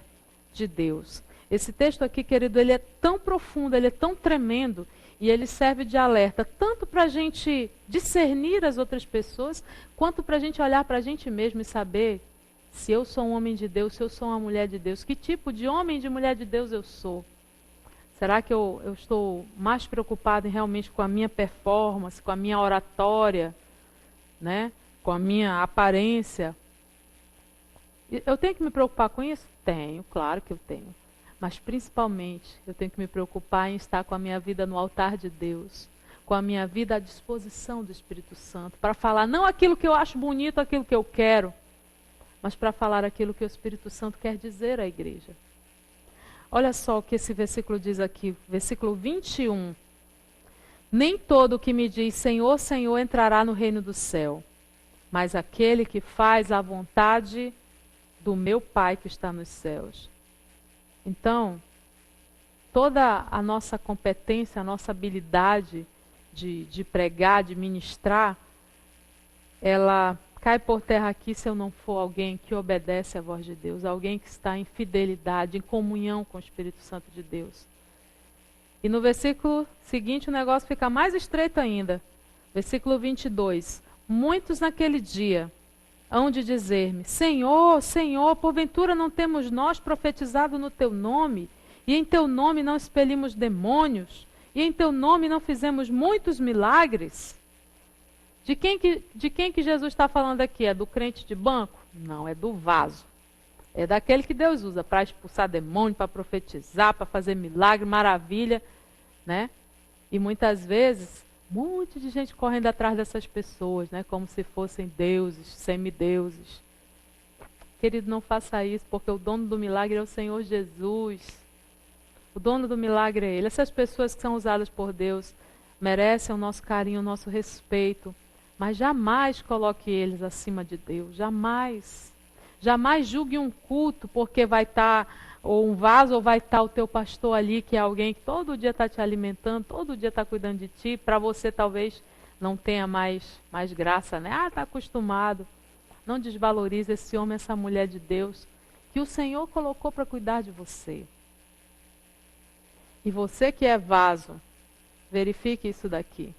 de Deus. Esse texto aqui, querido, ele é tão profundo, ele é tão tremendo e ele serve de alerta tanto para a gente discernir as outras pessoas, quanto para a gente olhar para a gente mesmo e saber se eu sou um homem de Deus, se eu sou uma mulher de Deus, que tipo de homem e de mulher de Deus eu sou. Será que eu estou mais preocupado realmente com a minha performance, com a minha oratória, né? Com a minha aparência? Eu tenho que me preocupar com isso? Tenho, claro que eu tenho. Mas principalmente eu tenho que me preocupar em estar com a minha vida no altar de Deus, com a minha vida à disposição do Espírito Santo, para falar não aquilo que eu acho bonito, aquilo que eu quero, mas para falar aquilo que o Espírito Santo quer dizer à igreja. Olha só o que esse versículo diz aqui, versículo 21. Nem todo o que me diz Senhor, Senhor entrará no reino do céu, mas aquele que faz a vontade do meu Pai que está nos céus. Então, toda a nossa competência, a nossa habilidade de pregar, de ministrar, ela cai por terra aqui se eu não for alguém que obedece à voz de Deus, alguém que está em fidelidade, em comunhão com o Espírito Santo de Deus. E no versículo seguinte o negócio fica mais estreito ainda. Versículo 22. Muitos naquele dia hão de dizer-me, Senhor, Senhor, porventura não temos nós profetizado no teu nome, e em teu nome não expelimos demônios, e em teu nome não fizemos muitos milagres? De quem que Jesus está falando aqui? É do crente de banco? Não, é do vaso. É daquele que Deus usa para expulsar demônio, para profetizar, para fazer milagre, maravilha, né? E muitas vezes, um monte de gente correndo atrás dessas pessoas, né? Como se fossem deuses, semideuses. Querido, não faça isso, porque o dono do milagre é o Senhor Jesus. O dono do milagre é Ele. Essas pessoas que são usadas por Deus merecem o nosso carinho, o nosso respeito. Mas jamais coloque eles acima de Deus. Jamais. Jamais julgue um culto porque vai estar, ou um vaso, ou vai estar o teu pastor ali, que é alguém que todo dia está te alimentando, todo dia está cuidando de ti. Para você talvez não tenha mais graça, né? Está acostumado. Não desvalorize esse homem, essa mulher de Deus, que o Senhor colocou para cuidar de você. E você que é vaso, verifique isso daqui.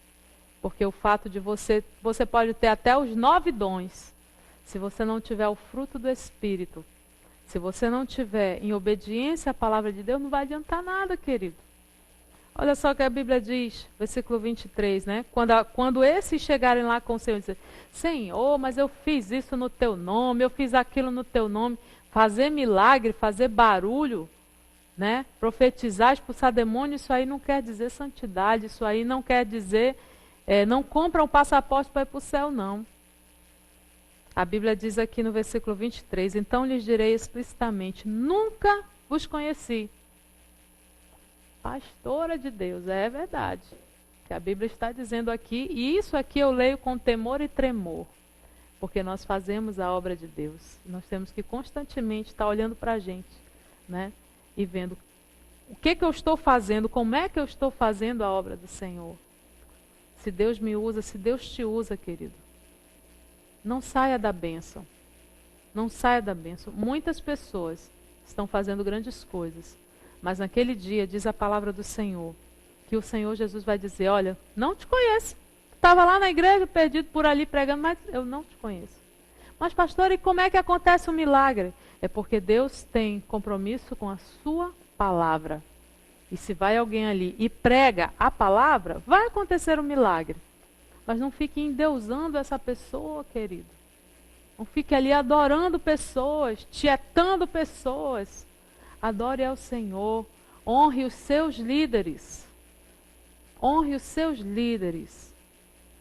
Porque o fato de você pode ter até os 9 dons. Se você não tiver o fruto do Espírito, se você não tiver em obediência à palavra de Deus, não vai adiantar nada, querido. Olha só o que a Bíblia diz, versículo 23, né? Quando esses chegarem lá com o Senhor e dizer, Senhor, mas eu fiz isso no teu nome, eu fiz aquilo no teu nome, fazer milagre, fazer barulho, né? Profetizar, expulsar demônio, isso aí não quer dizer santidade, isso aí não quer dizer, não compra um passaporte para ir para o céu, não. A Bíblia diz aqui no versículo 23, então lhes direi explicitamente, nunca vos conheci. Pastora de Deus, é verdade. Que a Bíblia está dizendo aqui, e isso aqui eu leio com temor e tremor, porque nós fazemos a obra de Deus. Nós temos que constantemente estar olhando para a gente, né? E vendo o que eu estou fazendo, como é que eu estou fazendo a obra do Senhor. Se Deus me usa, se Deus te usa, querido, não saia da bênção. Não saia da bênção. Muitas pessoas estão fazendo grandes coisas, mas naquele dia, diz a palavra do Senhor, que o Senhor Jesus vai dizer, olha, não te conheço. Estava lá na igreja, perdido por ali, pregando, mas eu não te conheço. Mas pastor, e como é que acontece o milagre? É porque Deus tem compromisso com a sua palavra. E se vai alguém ali e prega a palavra, vai acontecer um milagre. Mas não fique endeusando essa pessoa, querido. Não fique ali adorando pessoas, tietando pessoas. Adore ao Senhor. Honre os seus líderes. Honre os seus líderes.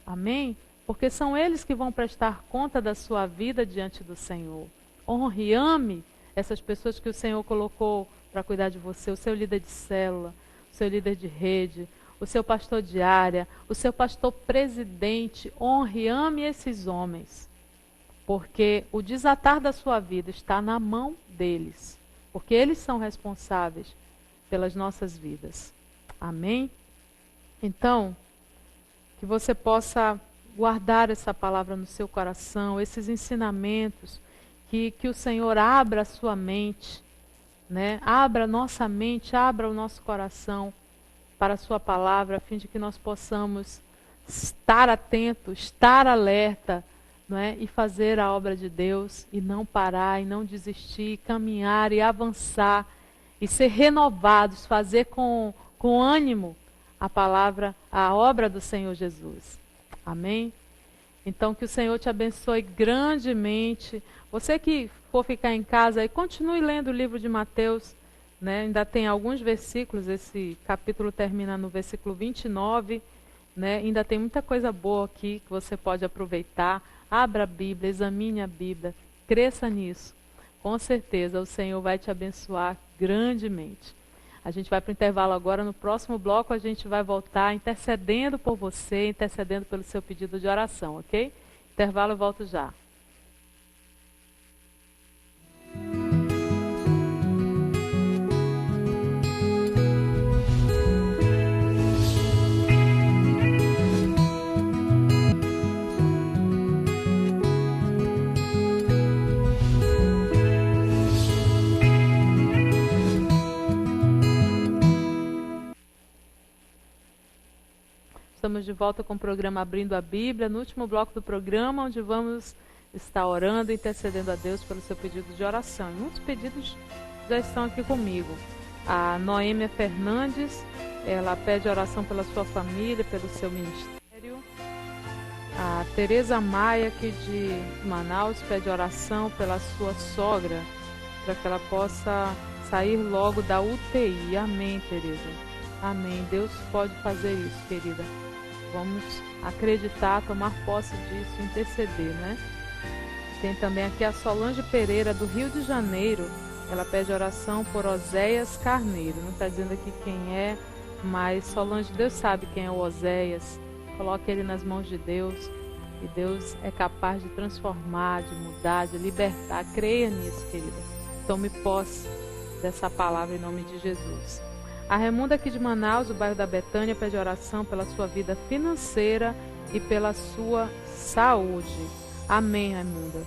Amém? Porque são eles que vão prestar conta da sua vida diante do Senhor. Honre e ame essas pessoas que o Senhor colocou para cuidar de você. O seu líder de célula, o seu líder de rede, o seu pastor de área, o seu pastor presidente. Honre e ame esses homens. Porque o desatar da sua vida está na mão deles. Porque eles são responsáveis pelas nossas vidas. Amém? Então, que você possa guardar essa palavra no seu coração, esses ensinamentos, que o Senhor abra a sua mente, né? Abra a nossa mente, abra o nosso coração para a sua palavra, a fim de que nós possamos estar atentos, estar alerta, não é? E fazer a obra de Deus, e não parar, e não desistir, caminhar e avançar, e ser renovados, fazer com ânimo a palavra, a obra do Senhor Jesus. Amém? Então que o Senhor te abençoe grandemente. Você que for ficar em casa, aí continue lendo o livro de Mateus, né? Ainda tem alguns versículos, esse capítulo termina no versículo 29, né? Ainda tem muita coisa boa aqui que você pode aproveitar. Abra a Bíblia, examine a Bíblia, cresça nisso. Com certeza o Senhor vai te abençoar grandemente. A gente vai para o intervalo agora. No próximo bloco a gente vai voltar intercedendo por você, intercedendo pelo seu pedido de oração, ok? Intervalo, eu volto já. Estamos de volta com o programa Abrindo a Bíblia, no último bloco do programa, onde vamos estar orando e intercedendo a Deus pelo seu pedido de oração. E muitos pedidos já estão aqui comigo. A Noêmia Fernandes, ela pede oração pela sua família, pelo seu ministério. A Tereza Maia, aqui de Manaus, pede oração pela sua sogra, para que ela possa sair logo da UTI. Amém, Tereza. Amém. Deus pode fazer isso, querida. Vamos acreditar, tomar posse disso, interceder, né? Tem também aqui a Solange Pereira, do Rio de Janeiro. Ela pede oração por Oséias Carneiro. Não está dizendo aqui quem é, mas Solange, Deus sabe quem é o Oséias. Coloque ele nas mãos de Deus. E Deus é capaz de transformar, de mudar, de libertar. Creia nisso, querida. Tome posse dessa palavra em nome de Jesus. A Raimunda, aqui de Manaus, do bairro da Betânia, pede oração pela sua vida financeira e pela sua saúde. Amém, Raimunda.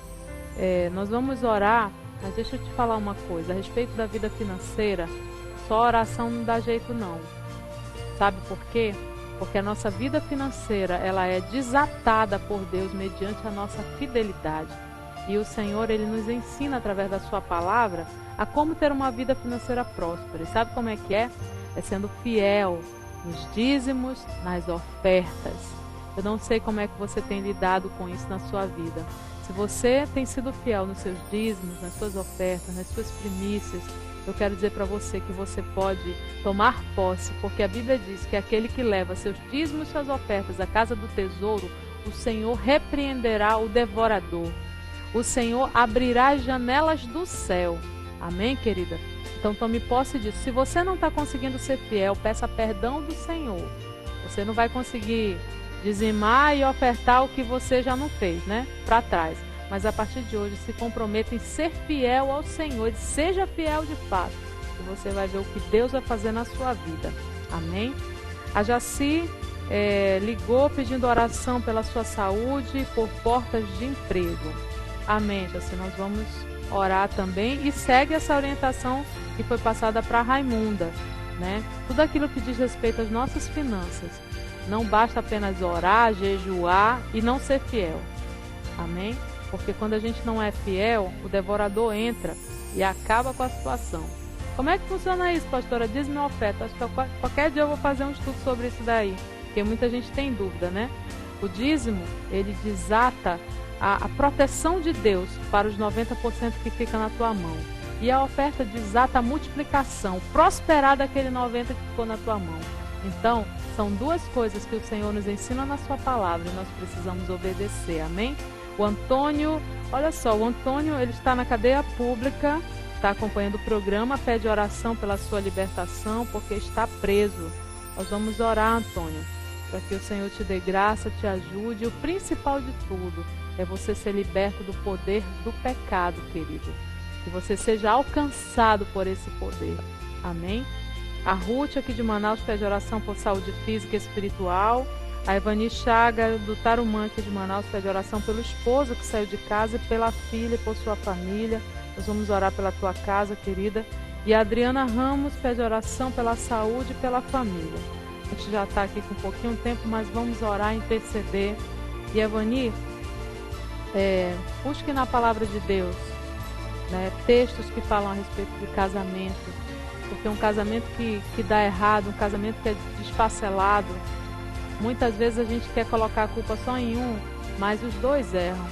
Nós vamos orar, mas deixa eu te falar uma coisa. A respeito da vida financeira, só oração não dá jeito não. Sabe por quê? Porque a nossa vida financeira, ela é desatada por Deus mediante a nossa fidelidade. E o Senhor, Ele nos ensina através da sua palavra a como ter uma vida financeira próspera. E sabe como é que é? É sendo fiel nos dízimos, nas ofertas. Eu não sei como é que você tem lidado com isso na sua vida. Se você tem sido fiel nos seus dízimos, nas suas ofertas, nas suas primícias, eu quero dizer para você que você pode tomar posse, porque a Bíblia diz que aquele que leva seus dízimos e suas ofertas à casa do tesouro, o Senhor repreenderá o devorador. O Senhor abrirá as janelas do céu. Amém, querida? Então tome posse disso. Se você não está conseguindo ser fiel, peça perdão do Senhor. Você não vai conseguir dizimar e ofertar o que você já não fez, né? Para trás. Mas a partir de hoje, se comprometa em ser fiel ao Senhor. Seja fiel de fato. E você vai ver o que Deus vai fazer na sua vida. Amém? A Jaci ligou pedindo oração pela sua saúde e por portas de emprego. Amém, Jaci. Nós vamos orar também e segue essa orientação que foi passada para a Raimunda, né? Tudo aquilo que diz respeito às nossas finanças. Não basta apenas orar, jejuar e não ser fiel. Amém? Porque quando a gente não é fiel, o devorador entra e acaba com a situação. Como é que funciona isso, pastora? Diz-me uma oferta. Acho que qualquer dia eu vou fazer um estudo sobre isso daí, porque muita gente tem dúvida, né? O dízimo, ele desata a proteção de Deus para os 90% que fica na tua mão. E a oferta desata a multiplicação, prosperar daquele 90% que ficou na tua mão. Então, são duas coisas que o Senhor nos ensina na sua palavra e nós precisamos obedecer, amém? O Antônio, olha só, o Antônio, ele está na cadeia pública, está acompanhando o programa, pede oração pela sua libertação, porque está preso. Nós vamos orar, Antônio, para que o Senhor te dê graça, te ajude. O principal de tudo é você ser liberto do poder do pecado, querido. Que você seja alcançado por esse poder. Amém? A Ruth, aqui de Manaus, pede oração por saúde física e espiritual. A Evani Chaga, do Tarumã, aqui de Manaus, pede oração pelo esposo que saiu de casa e pela filha e por sua família. Nós vamos orar pela tua casa, querida. E a Adriana Ramos pede oração pela saúde e pela família. A gente já está aqui com um pouquinho de tempo, mas vamos orar, interceder. E Evani, busque na palavra de Deus, né, textos que falam a respeito de casamento. Porque um casamento que dá errado, um casamento que é desfacelado, muitas vezes a gente quer colocar a culpa só em um, mas os dois erram.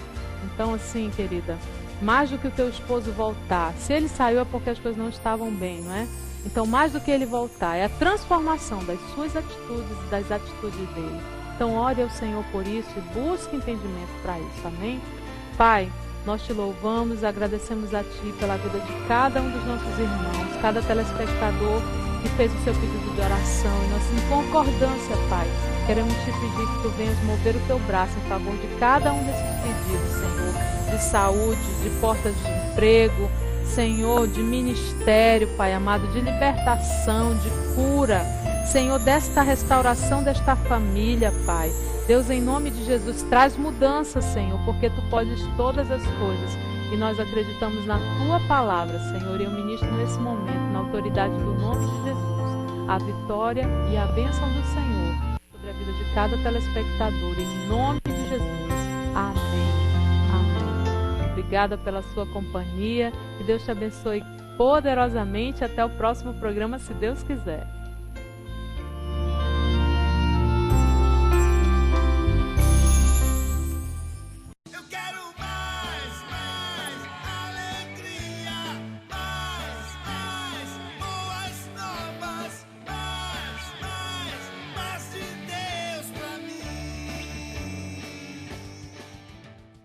Então, assim, querida, mais do que o teu esposo voltar. Se ele saiu é porque as coisas não estavam bem, não é? Então, mais do que ele voltar, é a transformação das suas atitudes e das atitudes dele. Então, ore ao Senhor por isso e busque entendimento para isso, amém? Pai, nós te louvamos, agradecemos a Ti pela vida de cada um dos nossos irmãos, cada telespectador que fez o seu pedido de oração. E nós, em concordância, Pai, queremos te pedir que Tu venhas mover o Teu braço em favor de cada um desses pedidos, Senhor, de saúde, de portas de emprego, Senhor, de ministério, Pai amado, de libertação, de cura, Senhor, desta restauração desta família, Pai. Deus, em nome de Jesus, traz mudança, Senhor, porque Tu podes todas as coisas e nós acreditamos na Tua palavra, Senhor. E eu ministro nesse momento, na autoridade do nome de Jesus, a vitória e a bênção do Senhor sobre a vida de cada telespectador, em nome de Jesus. Amém. Amém. Obrigada pela sua companhia, que Deus te abençoe poderosamente. Até o próximo programa, se Deus quiser.